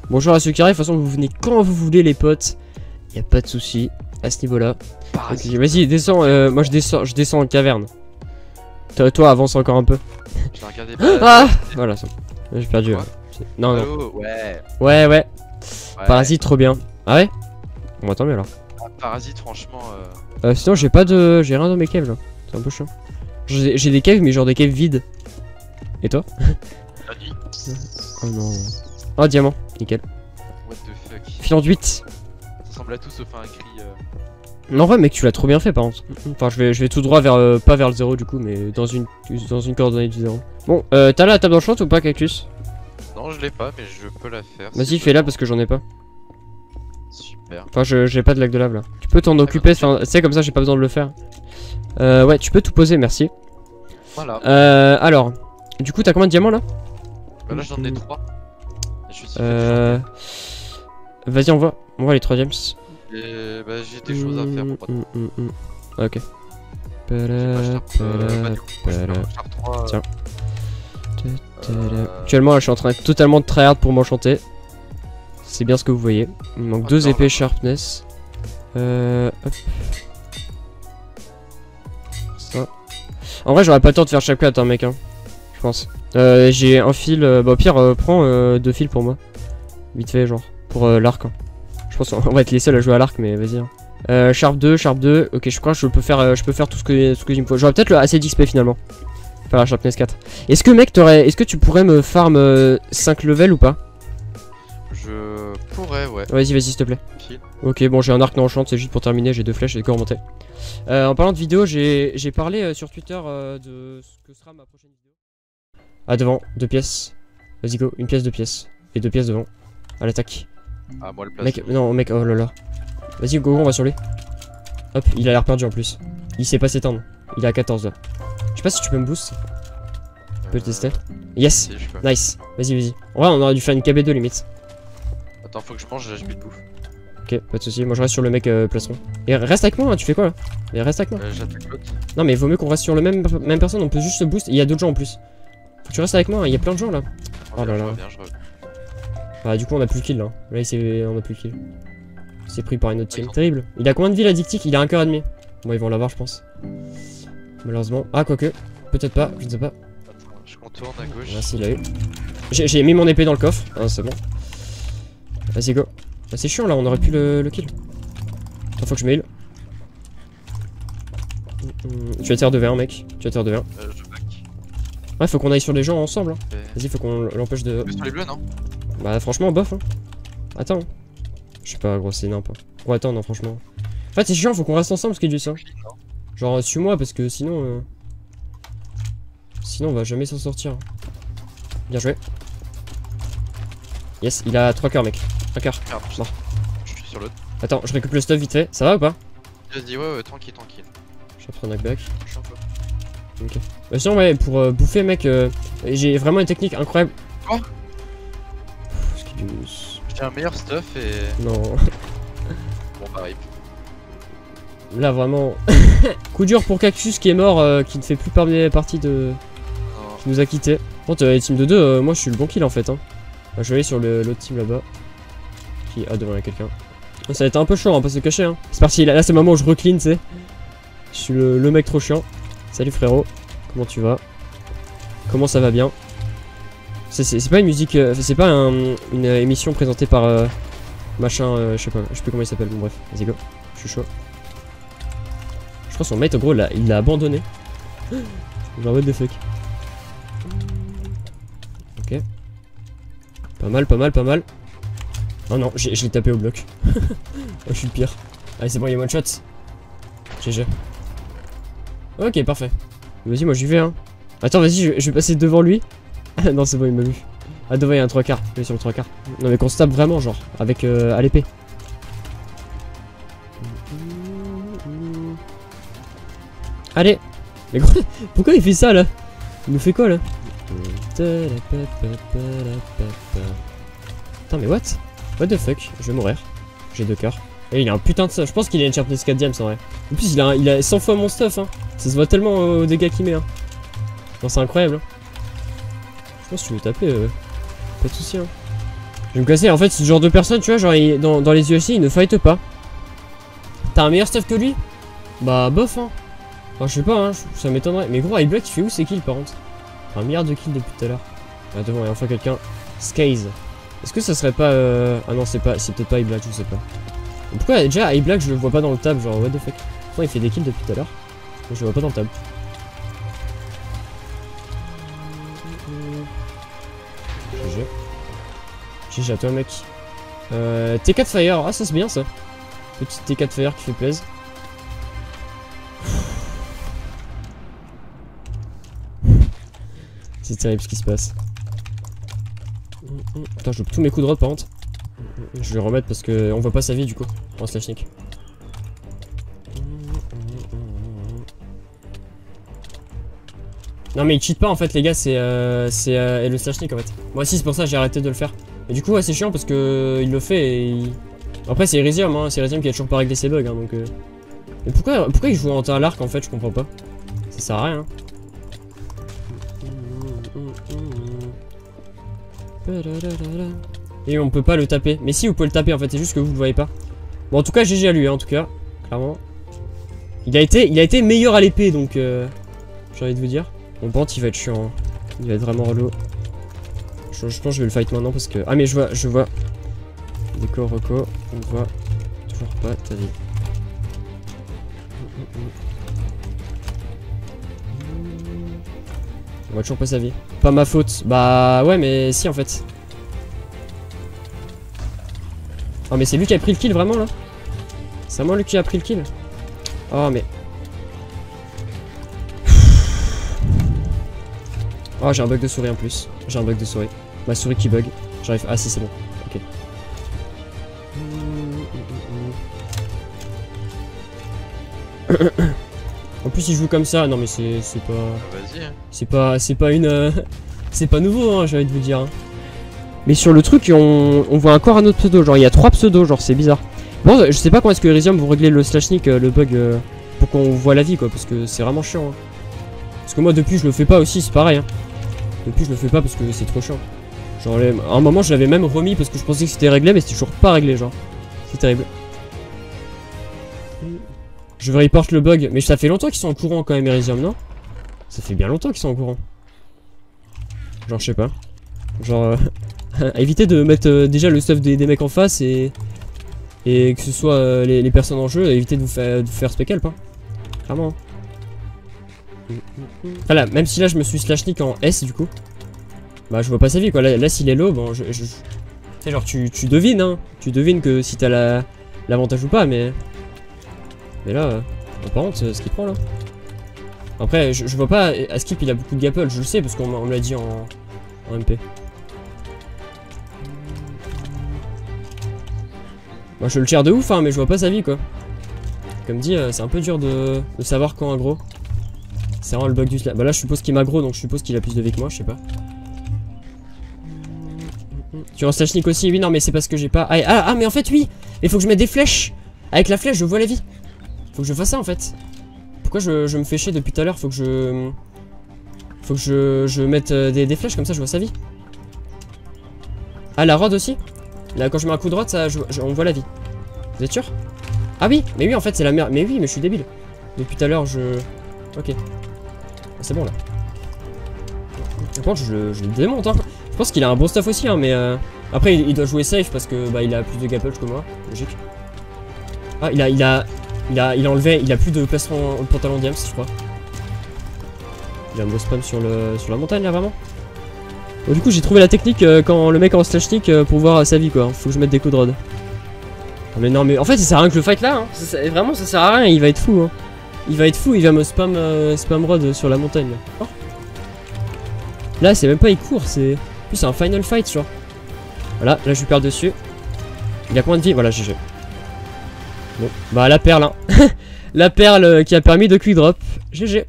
Bonjour à ceux qui arrivent, de toute façon vous venez quand vous voulez les potes. Y a pas de souci à ce niveau là. Okay, vas-y descends, moi je descends en caverne. Toi avance encore un peu. Ah voilà ça. J'ai perdu. Non non. Ouais. Parasite trop bien. Ah ouais. On va tant mieux alors. Parasite franchement. Sinon j'ai rien dans mes caves là. C'est un peu chiant. J'ai des caves mais genre des caves vides. Et toi? Oh non. Oh diamant, nickel. What the fuck. Filant 8. Ça ressemble à tout sauf à un cri. Non en vrai mec tu l'as trop bien fait par contre. Enfin je vais tout droit vers pas vers le 0 du coup mais dans une coordonnée du 0. Bon t'as la table d'enchant ou pas Cactus? Non je l'ai pas mais je peux la faire. Vas-y fais-la parce que j'en ai pas. Super. Enfin j'ai pas de lac de lave là. Tu peux t'en occuper, tu sais comme ça j'ai pas besoin de le faire. Ouais tu peux tout poser merci. Voilà. Alors du coup t'as combien de diamants là? Bah là j'en ai 3. Vas-y on voit les 3 diams. Et bah j'ai des choses à faire pour moi. Ok. Tiens. Actuellement là je suis en train de totalement de tryhard pour m'enchanter. C'est bien ce que vous voyez. Il me manque 2 épées sharpness. Hop. Ça. En vrai j'aurais pas le temps de faire chaque plate hein mec hein. Je pense. J'ai un fil, bah au pire prends 2 fils pour moi. Vite fait genre. Pour l'arc hein. Je pense qu'on va être les seuls à jouer à l'arc mais vas-y hein. Sharp 2, ok je crois que je peux faire tout ce que il me faut. J'aurais peut-être le assez d'XP finalement. Faire la sharpness 4. Est-ce que mec est-ce que tu pourrais me farm 5 levels ou pas? Je pourrais ouais. Vas-y s'il te plaît. Ok bon j'ai un arc non enchant, c'est juste pour terminer, j'ai 2 flèches et de quoi remonter. En parlant de vidéo, j'ai parlé sur Twitter de ce que sera ma prochaine vidéo. Ah devant, 2 pièces. Vas-y go, une pièce, 2 pièces. Et 2 pièces devant. À l'attaque. Ah moi le place. Mec, non mec, oh là là. Vas-y go, on va sur lui. Hop, il a l'air perdu en plus. Il sait pas s'éteindre. Il est à 14 là. Je sais pas si tu peux me boost. Tu peux le tester. Yes, si, nice. Vas-y. En vrai on aurait dû faire une KB2 limite. Attends faut que je mange, j'ai plus de bouffe. Ok, pas de soucis, moi je reste sur le mec plastron. Et reste avec moi, hein, tu fais quoi là? Et reste avec moi. J'attaque l'autre. Non mais il vaut mieux qu'on reste sur le même personne, on peut juste se boost. Il y a d'autres gens en plus. Faut que tu restes avec moi, il y a plein de gens là. Oh là là. Bah du coup on a plus le kill là. Là on a plus le kill. Il s'est pris par une autre team. Terrible. Il a combien de villes addictiques? Il a un cœur et demi. Bon ils vont l'avoir je pense. Malheureusement. Ah quoique. Peut-être pas, je ne sais pas. Attends, je contourne à gauche. Merci, il a eu. J'ai mis mon épée dans le coffre. Ah c'est bon. Vas-y go. Ah, c'est chiant là, on aurait pu le kill. Attends, faut que je me heal. Tu vas tirer de V1 mec. Tu vas tirer de V1. Ouais, faut qu'on aille sur les gens ensemble. Hein. Vas-y, faut qu'on l'empêche de. Sur les bleus, non? Bah, franchement, bof. Hein. Attends. Je sais pas, gros, c'est nimp. Bon, attends, non, franchement. En fait, c'est chiant, faut qu'on reste ensemble, ce qui est du ça. Genre, suis-moi parce que sinon. Sinon, on va jamais s'en sortir. Bien joué. Yes, il a 3 cœurs, mec. 3 cœurs. Mort. Je suis sur l'autre. Attends, je récupère le stuff vite fait. Ça va ou pas? Vas-y, ouais, tranquille. Je vais prendre un knockback. Ok. Sinon, ouais, pour bouffer, mec, j'ai vraiment une technique incroyable. Quoi? J'ai un meilleur stuff et. Non. Bon, bah, rip. Là, vraiment. Coup dur pour Cactus qui est mort, qui ne fait plus partie de. Non. Qui nous a quitté. Par contre, les teams de 2, moi je suis le bon kill en fait. Hein. Je vais aller sur l'autre team là-bas. Qui a devant il y a quelqu'un. Ça va être un peu chiant, on va pas se cacher. Hein. C'est parti, là c'est le moment où je recline, tu sais. Je suis le mec trop chiant. Salut frérot, comment tu vas? Comment ça va bien? C'est pas une musique, c'est pas une émission présentée par machin, je sais plus comment il s'appelle, bon bref, vas-y go, je suis chaud. Je crois son mate en gros il l'a abandonné. Genre what the fuck. Ok. Pas mal. Oh non, je l'ai tapé au bloc. Oh, je suis le pire. Allez c'est bon, il y a one shot. GG. Ok parfait. Vas-y moi j'y vais hein. Attends vas-y je vais passer devant lui. Non c'est bon il m'a vu. Ah devant il y a un 3/4. Je vais sur le 3/4. Non mais qu'on se tape vraiment genre. Avec à l'épée. Allez. Mais gros, pourquoi il fait ça là? Il nous fait quoi là? Putain mais what? What the fuck? Je vais mourir. J'ai 2 cœurs. Et il a un putain de stuff. Je pense qu'il a une sharpness 4 diams en vrai. En plus il a 100 fois mon stuff hein. Ça se voit tellement aux dégâts qu'il met hein. Non c'est incroyable hein. Je pense que tu veux taper pas de soucis hein. Je vais me casser. En fait, ce genre de personne, tu vois, genre dans les UFC, il ne fight pas. T'as un meilleur stuff que lui? Bah, bof, hein. Enfin, je sais pas, hein, ça m'étonnerait. Mais gros, iBlock, il fait où ses kills par contre? Un milliard de kills depuis tout à l'heure. Attends, il y a enfin quelqu'un. Skaze. Est-ce que ça serait pas. Ah non, c'est peut-être pas iBlock, je sais pas. Mais pourquoi déjà iBlock, je le vois pas dans le tab? Genre, what the fuck? Pourtant, il fait des kills depuis tout à l'heure. Je le vois pas dans le tab. GG. GG à toi, mec. T4 Fire. Ah, ça c'est bien ça. Petit T4 Fire qui fait plaisir. C'est terrible ce qui se passe. Putain, je loupe tous mes coups de rod par contre. Je vais remettre parce que on voit pas sa vie du coup. En slashnik. Non mais il cheat pas en fait les gars, c'est le slashnik en fait. Moi aussi c'est pour ça que j'ai arrêté de le faire. Et du coup ouais, c'est chiant parce que il le fait et il... Après c'est Elysium, hein, c'est Elysium qui a toujours pas réglé ses bugs hein, donc Mais pourquoi il joue en à l'arc en fait, je comprends pas. Ça sert à rien. Et on peut pas le taper. Mais si vous pouvez le taper en fait, c'est juste que vous le voyez pas. Bon en tout cas GG à lui hein, en tout cas, clairement. Il a été meilleur à l'épée donc j'ai envie de vous dire. Mon pente il va être chiant, hein. Il va être vraiment relou. Je pense que je vais le fight maintenant parce que... Ah mais je vois. Décor reco, on voit toujours pas ta vie. On voit toujours pas sa vie. Pas ma faute. Bah ouais mais si en fait. Oh mais c'est lui qui a pris le kill vraiment là? C'est vraiment lui qui a pris le kill? Oh mais... Oh j'ai un bug de souris en plus. J'ai un bug de souris. Ma souris qui bug. J'arrive... Ah si c'est bon. Ok. En plus il joue comme ça. Non mais c'est pas... Vas-y. Hein. C'est pas une... c'est pas nouveau hein, j'ai envie de vous dire. Hein. Mais sur le truc on voit encore un autre pseudo. Genre il y a 3 pseudos. Genre c'est bizarre. Bon je sais pas comment est-ce que Elysium vont régler le slashnik, le bug pour qu'on voit la vie quoi. Parce que c'est vraiment chiant. Hein. Parce que moi depuis je le fais pas aussi, c'est pareil. Hein. Depuis je le fais pas parce que c'est trop chiant. Genre à un moment je l'avais même remis parce que je pensais que c'était réglé mais c'était toujours pas réglé genre. C'est terrible. Je vais report le bug, mais ça fait longtemps qu'ils sont en courant quand même Elysium, non? Ça fait bien longtemps qu'ils sont en courant. Genre je sais pas. Genre éviter de mettre déjà le stuff des mecs en face et que ce soit les personnes en jeu, éviter de vous faire spec help hein. Clairement. Voilà, même si là je me suis slashnik en S du coup. Bah je vois pas sa vie quoi, là s'il est low, bon tu sais genre tu devines hein. Tu devines que si t'as l'avantage ou pas mais là, par contre ce qu'il prend là. Après je vois pas, Askip il a beaucoup de gapple, je le sais parce qu'on me l'a dit en MP. Moi je le tire de ouf hein mais je vois pas sa vie quoi. Comme dit c'est un peu dur de savoir quand aggro. C'est vraiment le bug du slash. Bah là je suppose qu'il m'aggro donc je suppose qu'il a plus de vie que moi, je sais pas. Tu es en slashnik aussi? Oui non mais c'est parce que j'ai pas... Ah mais en fait oui. Il faut que je mette des flèches. Avec la flèche je vois la vie. Faut que je fasse ça en fait. Pourquoi je me fais chier depuis tout à l'heure? Faut que je mette des flèches comme ça je vois sa vie. Ah la rod aussi? Là quand je mets un coup de rod ça on voit la vie. Vous êtes sûr? Ah oui mais oui en fait c'est la merde. Mais oui mais je suis débile. Depuis tout à l'heure Ok. Ah, c'est bon là. Par contre je le démonte hein. Je pense qu'il a un bon stuff aussi hein mais après il doit jouer safe parce que bah il a plus de gapple que moi. Logique. Ah il a enlevé, il a plus de placement au pantalon Diams je crois. Il a un beau spam sur la montagne là vraiment. Bon, du coup j'ai trouvé la technique quand le mec est en slashnik pour voir sa vie quoi. Faut que je mette des coups de rod. Non mais en fait ça sert à rien que le fight là hein. Vraiment ça sert à rien, il va être fou hein. Il va me spam rod sur la montagne là. Oh. Là c'est même pas il court, c'est un final fight genre. Voilà, là je lui perds dessus. Il a combien de vie? Voilà GG. Bon, bah la perle hein. La perle qui a permis de quick drop. GG.